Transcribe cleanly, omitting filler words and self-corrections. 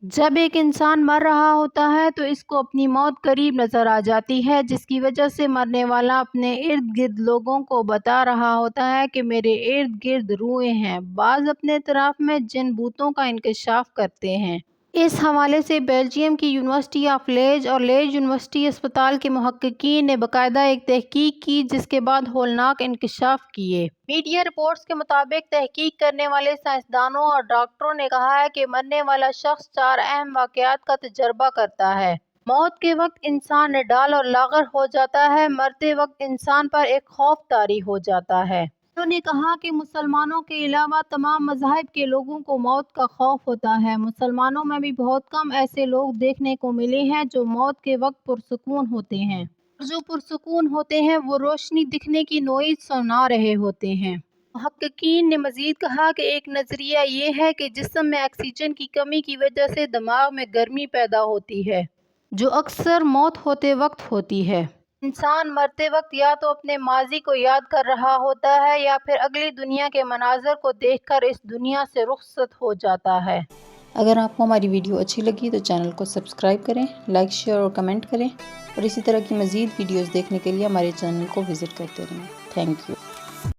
جب ایک انسان مر رہا ہوتا ہے تو اس کو اپنی موت قریب نظر آ جاتی ہے، جس کی وجہ سے مرنے والا اپنے ارد گرد لوگوں کو بتا رہا ہوتا ہے کہ میرے ارد گرد روحیں ہیں۔ بعض اپنے اطراف میں جن بھوتوں کا انکشاف کرتے ہیں۔ اس حوالے سے بیلجیم کی یونیورسٹی آف لیج اور لیج یونیورسٹی اسپتال کے محققین نے باقاعدہ ایک تحقیق کی، جس کے بعد ہولناک انکشاف کیے۔ میڈیا رپورٹس کے مطابق تحقیق کرنے والے سائنسدانوں اور ڈاکٹروں نے کہا ہے کہ مرنے والا شخص 4 اہم واقعات کا تجربہ کرتا ہے۔ موت کے وقت انسان نڈال اور لاغر ہو جاتا ہے۔ مرتے وقت انسان پر ایک خوف طاری ہو جاتا ہے۔ انہوں نے کہا کہ مسلمانوں کے علاوہ تمام مذاہب کے لوگوں کو موت کا خوف ہوتا ہے۔ مسلمانوں میں بھی بہت کم ایسے لوگ دیکھنے کو ملے ہیں جو موت کے وقت پرسکون ہوتے ہیں، اور جو پرسکون ہوتے ہیں وہ روشنی دکھنے کی نوئید سنا رہے ہوتے ہیں۔ محققین نے مزید کہا کہ ایک نظریہ یہ ہے کہ جسم میں آکسیجن کی کمی کی وجہ سے دماغ میں گرمی پیدا ہوتی ہے، جو اکثر موت ہوتے وقت ہوتی ہے۔ انسان مرتے وقت یا تو اپنے ماضی کو یاد کر رہا ہوتا ہے یا پھر اگلی دنیا کے مناظر کو دیکھ کر اس دنیا سے رخصت ہو جاتا ہے۔ اگر آپ کو ہماری ویڈیو اچھی لگی تو چینل کو سبسکرائب کریں، لائک، شیئر اور کمنٹ کریں، اور اسی طرح کی مزید ویڈیوز دیکھنے کے لیے ہمارے چینل کو وزٹ کرتے رہیں۔ Thank you.